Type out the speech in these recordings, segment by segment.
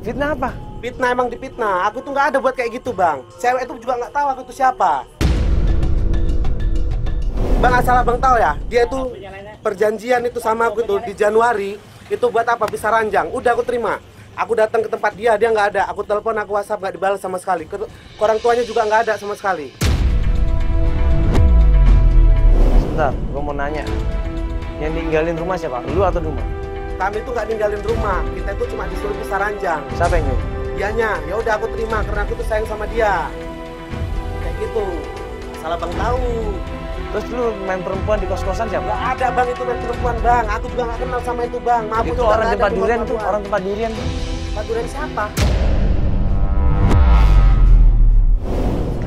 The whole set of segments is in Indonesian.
Fitnah apa? Fitnah, emang dipitnah. Aku tuh nggak ada buat kayak gitu, Bang. Cewek itu juga nggak tahu aku tuh siapa. Bang, asal abang tahu ya, dia tuh perjanjian itu sama aku tuh di Januari. Itu buat apa? Bisa ranjang. Udah aku terima. Aku datang ke tempat dia nggak ada. Aku telepon, aku WhatsApp, nggak dibalas sama sekali. Ke orang tuanya juga nggak ada sama sekali. Sebentar, gue mau nanya. Yang ninggalin rumah siapa? Lu atau Duma? Kami tuh nggak ninggalin rumah. Kita tuh cuma disuruh bisa ranjang. Siapa yang nyuruh? Dianya. Ya udah aku terima karena aku tuh sayang sama dia. Kayak gitu. Salah bang tahu. Terus lu main perempuan di kos-kosan siapa? Nggak ada bang, itu main perempuan bang. Aku juga nggak kenal sama itu bang. Maaf, Itu orang tempat durian tuh, orang tempat durian tuh. Tempat durian siapa?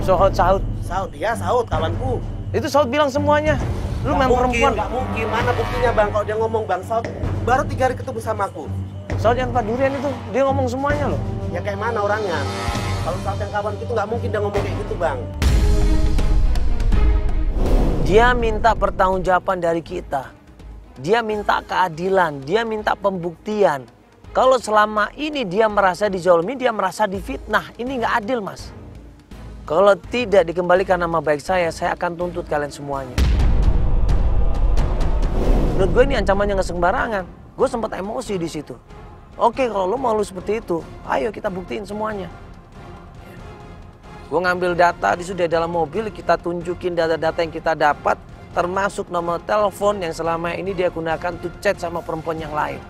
Saud. Saud, ya Saud, kawanku. Itu Saud bilang semuanya. Lu main perempuan. Nggak mungkin. Mana buktinya bang? Kalau dia ngomong bang, Saud baru 3 hari ketemu sama aku. Saud yang tempat durian itu, dia ngomong semuanya loh. Ya kayak mana orangnya? Kalau Saud yang kawan itu nggak mungkin dia ngomong kayak gitu bang. Dia minta pertanggungjawaban dari kita. Dia minta keadilan, dia minta pembuktian. Kalau selama ini dia merasa dizolimi, dia merasa difitnah. Ini nggak adil, Mas. Kalau tidak dikembalikan nama baik saya akan tuntut kalian semuanya. Menurut gue ini ancamannya nggak sembarangan. Gue sempat emosi di situ. Oke, kalau lo mau lu seperti itu, ayo kita buktiin semuanya. Gue ngambil data di sudah dalam mobil, kita tunjukin data-data yang kita dapat, termasuk nomor telepon yang selama ini dia gunakan untuk chat sama perempuan yang lain.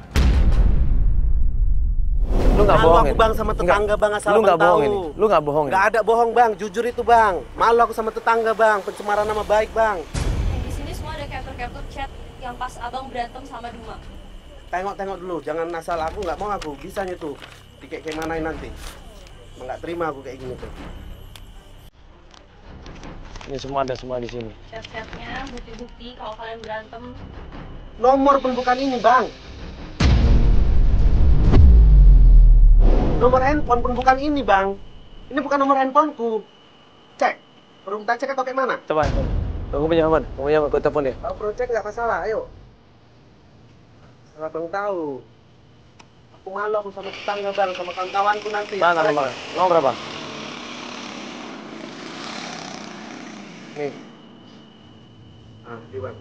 Lu nggak bohongin? Aku bang sama tetangga bang, asal lu nggak bang tahu. bohongin? Lu nggak bohongin? Nggak ada bohong bang, jujur itu bang. Malu aku sama tetangga bang, pencemaran nama baik bang. Di sini semua ada capture chat yang pas abang berantem sama Duma. Tengok dulu, jangan asal aku nggak mau aku bisanya tuh. Kayak manain nanti. Nggak terima aku kayak gini tuh. Ini semua ada semua di sini. Chat-chatnya, bukti-bukti kalau kalian berantem. Nomor pun bukan ini bang. Nomor handphone pun bukan ini bang. Ini bukan nomor handphoneku. Cek. Perlu kita cek atau kayak mana? Coba. Aku punya handphone. Aku punya handphone. Telepon dia. Kalau perlu cek nggak masalah, ayo. Salah bang tahu. Aku malu aku sama tetangga bang, sama kawan-kawanku nanti. Mana nomor? Nomor berapa? Nih. Ah, di bang.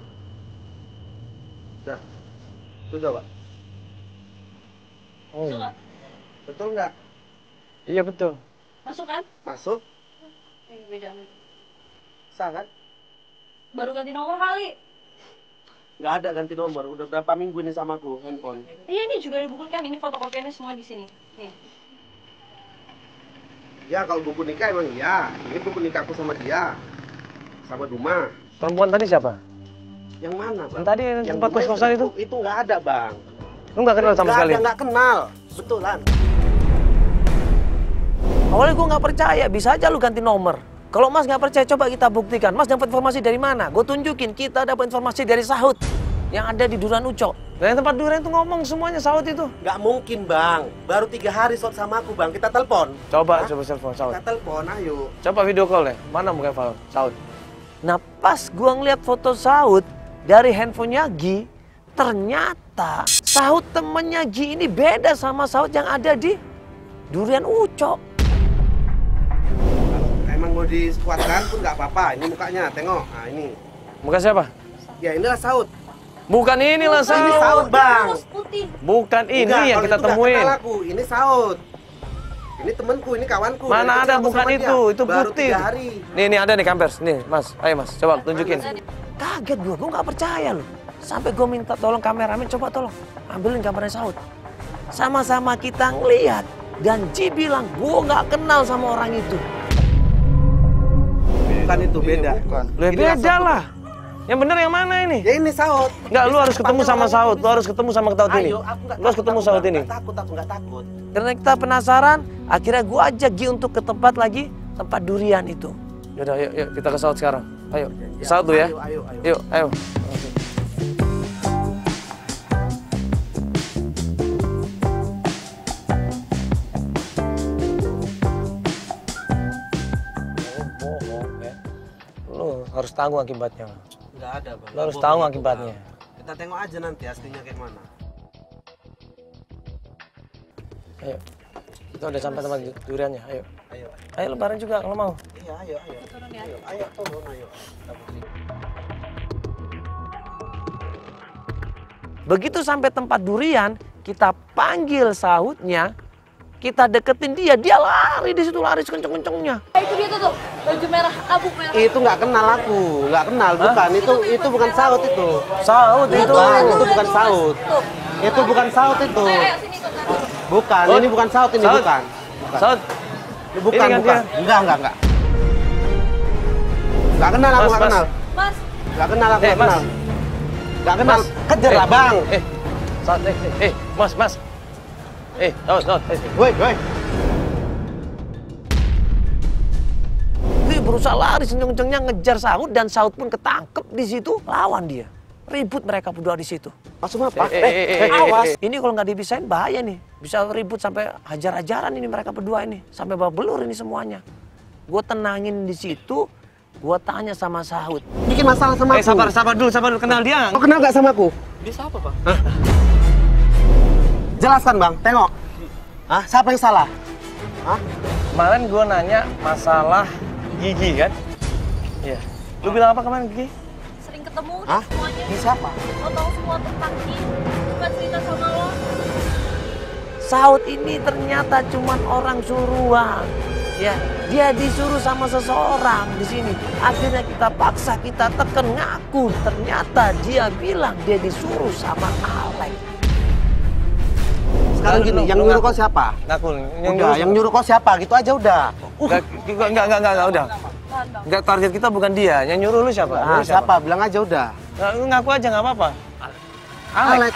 Dah. Sudah pak. Oh. Betul nggak? Iya betul. Masuk kan? Masuk. Beda. Sah kan? Baru ganti nomor kali. Nggak ada ganti nomor. Udah berapa minggu ini sama aku handphone. Iya, ini juga dibuktikan. Ini fotokopiannya semua di sini. Nih. Ya kalau buku nikah emang iya. Ini buku nikahku sama dia. Sama Duma. Perempuan tadi siapa? Yang mana bang? Yang tadi yang tempat kos-kosan itu? Itu nggak ada bang. Lu nggak kenal sama sekali? Nggak kenal. Betulan. Awalnya gue nggak percaya, bisa aja lu ganti nomor. Kalau Mas nggak percaya, coba kita buktikan. Mas dapat informasi dari mana? Gue tunjukin, kita dapat informasi dari Saud yang ada di Duran Ucok. Nah, yang tempat durian itu ngomong semuanya Saud itu. Nggak mungkin bang. Baru 3 hari Saud sama aku bang. Kita telepon. Coba, Hah? coba telepon Saud. Kita telepon, ayo. Coba video call deh. Mana mungkin Saud? Nah pas gue ngeliat foto Saud dari handphonenya Gi, ternyata Saud temennya Gi ini beda sama Saud yang ada di Durian Ucok. Kalau emang mau dikuatkan pun nggak apa-apa. Ini mukanya, tengok. Nah ini. Muka siapa? Ya inilah Saud. Bukan inilah Ini Saud. Saud bang. Terus putih. Bukan ini Enggak, yang kalau kita itu nggak temuin. kenal aku. Ini Saud. Ini temanku, ini kawanku. Mana Dari kecil ada, aku bukan sama dia. itu Baru putih. 3 hari. Nih ada nih Kampers. Nih Mas, ayo Mas, coba tunjukin. Kaget gue nggak percaya loh. Sampai gue minta tolong kameramen, coba tolong ambilin gambarnya Saud. Sama-sama kita ngeliat dan Ji bilang gue nggak kenal sama orang itu. Bukan itu, beda. Loh, Ini beda Saud. lah. Yang bener yang mana ini? Ya ini Saud. Enggak, lu harus ketemu sama Saud. Lu harus ketemu sama Saud ini. Ayo, aku nggak Lu harus ketemu takut, Saud Bang. ini. Nggak takut, aku nggak takut. Karena kita penasaran, akhirnya gue ajak Gi untuk ke tempat lagi, tempat durian itu. Yaudah, yuk kita ke Saud sekarang. Ayo, ke Saud tuh ya. Ayo. Yuk, ayo. Lu harus tanggung akibatnya. Nggak ada bang. Lu harus tanggung akibatnya. Kita tengok aja nanti aslinya kayak mana. Ayo. Kita udah sampai tempat duriannya. Ayo. Ayo. Ayo lebaran juga kalau mau. Iya, ayo. Turun ya. Ayo, turun, ayo. Begitu sampai tempat durian, kita panggil sahutnya, kita deketin dia, dia lari di situ, lari sekenceng-kencengnya. Itu dia tuh, baju merah, abu merah. Itu nggak kenal aku, nggak kenal, bukan. Itu bukan saut itu. Sahut itu. Bukan, itu bukan saut. Tuh. Itu bukan saut itu. Ayo sini tuh. Bukan, ini bukan saut, ini Saut. bukan. Sahut. Ini bukan, Ini kan bukan. dia. Enggak. Nggak kenal aku, Mas, nggak Mas. kenal. Mas, Nggak kenal aku, nggak Mas. kenal. Nggak kenal. Mas. Kejar lah, Bang. Sahut, Mas. Sahut. Woi. Dia berusaha lari sekenceng-kencengnya ngejar Sahut dan Sahut pun ketangkep di situ, lawan dia. Ribut mereka berdua di situ. Masuk apa? Awas. Ini kalau nggak dipisahin bahaya nih. Bisa ribut sampai hajar-hajaran ini mereka berdua ini. Sampai babak belur ini semuanya. Gue tenangin di situ. Gue tanya sama Sahut. Bikin masalah sama aku. Sabar dulu. Kenal dia Kau kenal nggak sama aku? Dia siapa, Bang? Jelaskan, Bang. Tengok. Hah? Siapa yang salah? Hah? Kemarin gue nanya masalah gigi kan? Iya. Lu bilang apa kemarin gigi? sering ketemu Hah? semuanya. Ini siapa? Lo tahu semua tentang Ki. Bukan cerita sama lo. Sahut ini ternyata cuman orang suruhan. Ya, dia disuruh sama seseorang di sini. Akhirnya kita paksa, kita tekan ngaku. Ternyata dia bilang dia disuruh sama Alek. Sekarang gini, yang nyuruh kau siapa? Ngaku. Yang nyuruh kau siapa? Gitu aja udah. Enggak, udah. Tahan bang. Enggak, target kita bukan dia. Yang nyuruh lu siapa? Ah, Lu siapa? Bilang aja udah. Lu ngaku aja nggak apa-apa. Alek.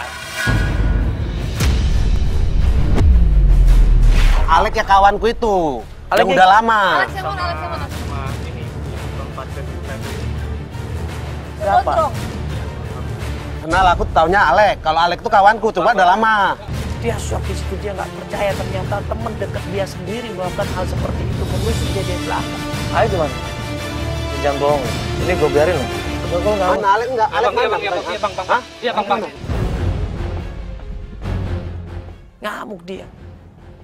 Alek ya kawanku itu. Alek Yang udah lama. Alex yang mana? Siapa? Gondrong. Kenal aku taunya Alek. Kalau Alek tuh kawanku, coba udah lama. Dia shock di situ, dia nggak percaya ternyata teman dekat dia sendiri melakukan hal seperti itu, menusuk dia dari belakang. Ayo gimana? Jangan bohong. Ini gue biarin loh. Kalau nggak Mana Alek enggak? Alek mana? Hah? Iya, Bang. ngamuk dia.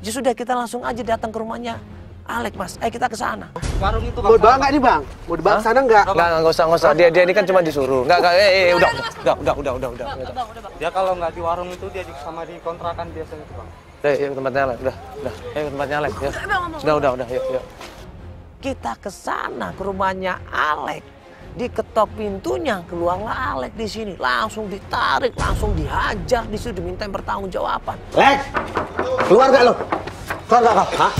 Ya sudah, kita langsung aja datang ke rumahnya Alek, Mas. Kita ke sana. Warung itu, Mau dibawa nggak nih, Bang? Mau dibawa ke sana nggak? Nggak usah. Dia ini kan cuma disuruh. Udah. Udah bang. Dia kalau nggak di warung itu dia sama di kontrakan biasanya, Bang. Yuk tempatnya Alek. Udah. Ayo tempatnya Alek. Ya. Udah. Yuk. Kita ke sana ke rumahnya Alek. Diketok pintunya, keluarlah Alek di sini. Langsung ditarik, langsung dihajar di situ, diminta pertanggungjawaban. Lek! Keluar nggak lo? Keluar nggak kau? Hah?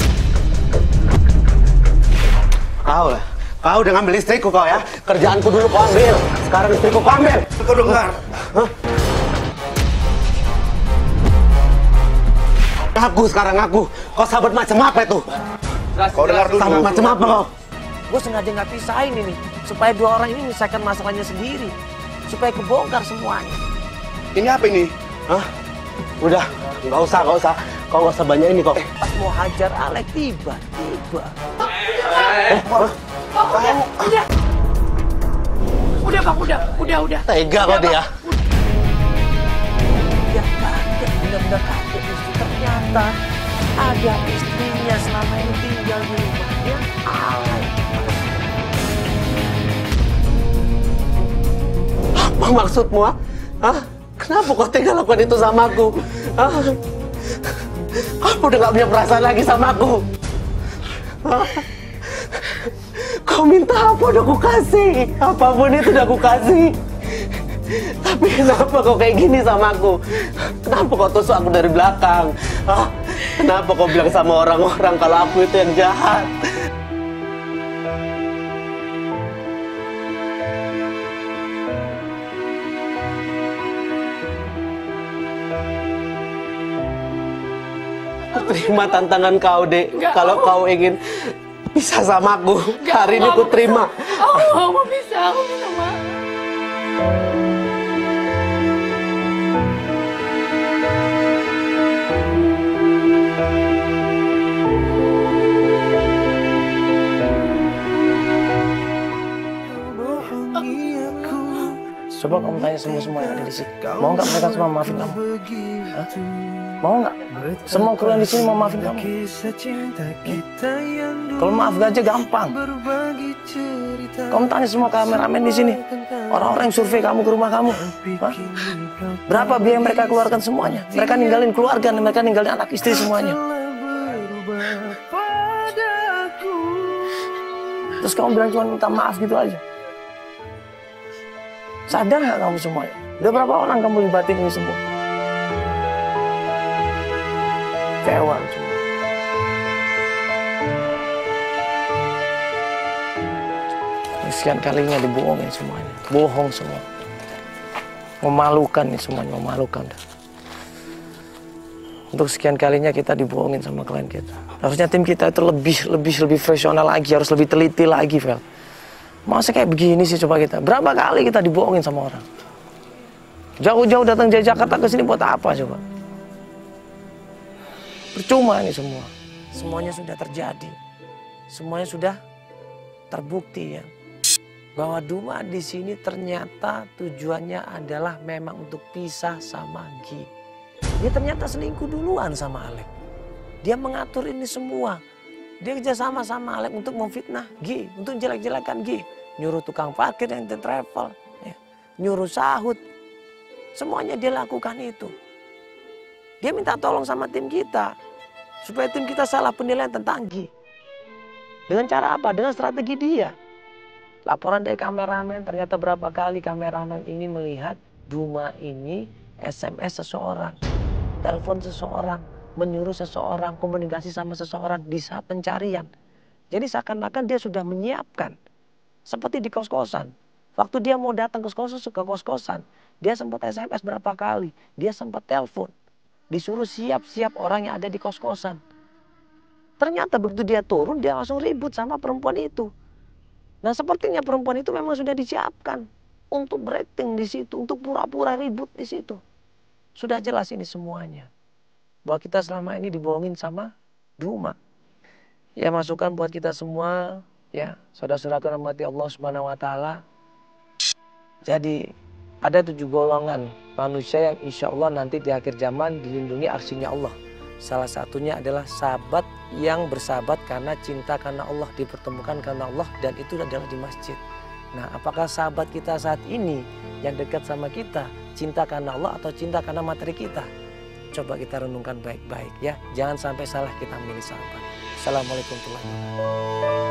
Kau udah ngambil istriku kau ya? Kerjaanku dulu kau ambil. Sekarang istriku kau ambil. Kau dengar? Hah? Ngaku sekarang ngaku. Kau sahabat macam apa itu? Kau dengar dulu. Sahabat macam apa kau? Gue sengaja nggak pisahin ini, supaya dua orang ini menyelesaikan masalahnya sendiri, supaya kebongkar semuanya. Ini apa ini? Hah? Udah, nggak usah. Kau nggak usah banyak ini kau. Pas mau hajar Alek tiba-tiba. Udah bang, udah. Tega kau dia. Dia kaget, benar-benar kaget itu. Ternyata ada istrinya selama ini tinggal di rumahnya Alek. Apa maksudmu? Hah? Kenapa kau tega lakukan itu sama aku? Hah? Kamu udah gak punya perasaan lagi sama aku? Hah? Kau minta apa udah aku kasih? Apapun itu udah aku kasih. Tapi kenapa kau kayak gini sama aku? Kenapa kau tusuk aku dari belakang? Hah? Kenapa kau bilang sama orang-orang kalau aku itu yang jahat? Terima tantangan kau, Dek. Kalau kau ingin pisah sama aku, hari ini aku terima. Aku mau bisa, aku minta maaf. Coba kamu tanya semua yang ada di sini. Mau nggak mereka semua maafin kamu? Hah? Mau nggak? Semua kru yang di sini mau maafin kamu? Kalau maaf aja gampang. Kamu tanya semua kameramen di sini. Orang-orang yang survei kamu ke rumah kamu. Hah? Berapa biaya mereka keluarkan semuanya? Mereka ninggalin keluarga, mereka ninggalin anak istri semuanya. Terus kamu bilang cuma minta maaf gitu aja. Sadar nggak kamu semuanya? Udah berapa orang kamu libatin ini semua? Kecewa. Sekian kalinya dibohongin semuanya. Bohong semua. Memalukan nih semuanya, memalukan. Untuk sekian kalinya kita dibohongin sama klien kita. Harusnya tim kita itu lebih profesional lagi, harus lebih teliti lagi, Vel. Masa kayak begini sih coba kita? Berapa kali kita dibohongin sama orang? Jauh-jauh datang dari Jakarta ke sini buat apa coba? Percuma ini semua. Semuanya sudah terjadi. Semuanya sudah terbukti ya. Bahwa Duma di sini ternyata tujuannya adalah memang untuk pisah sama Gi. Dia ternyata selingkuh duluan sama Alek. Dia mengatur ini semua. Dia kerjasama sama Alek untuk memfitnah Gi, untuk jelek-jelekan Gi. Nyuruh tukang parkir yang travel, ya. Nyuruh sahut. Semuanya dia lakukan itu. Dia minta tolong sama tim kita. Supaya tim kita salah penilaian tentang Gi. Dengan cara apa? Dengan strategi dia. Laporan dari kameramen, ternyata berapa kali kameramen ini melihat Duma ini SMS seseorang, telepon seseorang, menyuruh seseorang, komunikasi sama seseorang di saat pencarian. Jadi seakan-akan dia sudah menyiapkan. Seperti di kos-kosan. Waktu dia mau datang ke kos-kosan, dia sempat SMS berapa kali, dia sempat telepon. Disuruh siap-siap orang yang ada di kos-kosan. Ternyata begitu dia turun, dia langsung ribut sama perempuan itu. Nah sepertinya perempuan itu memang sudah disiapkan untuk berakting di situ, untuk pura-pura ribut di situ. Sudah jelas ini semuanya. Bahwa kita selama ini dibohongin sama Duma. Ya masukan buat kita semua, ya saudara-saudaraku rahmati Allah Subhanahu wa taala. Jadi ada 7 golongan manusia yang insya Allah nanti di akhir zaman dilindungi arsy-Nya Allah. Salah satunya adalah sahabat yang bersahabat karena cinta karena Allah, dipertemukan karena Allah, dan itu adalah di masjid. Nah, apakah sahabat kita saat ini yang dekat sama kita cinta karena Allah atau cinta karena materi kita? Coba kita renungkan baik-baik ya. Jangan sampai salah kita memilih sahabat. Assalamualaikum warahmatullahi wabarakatuh.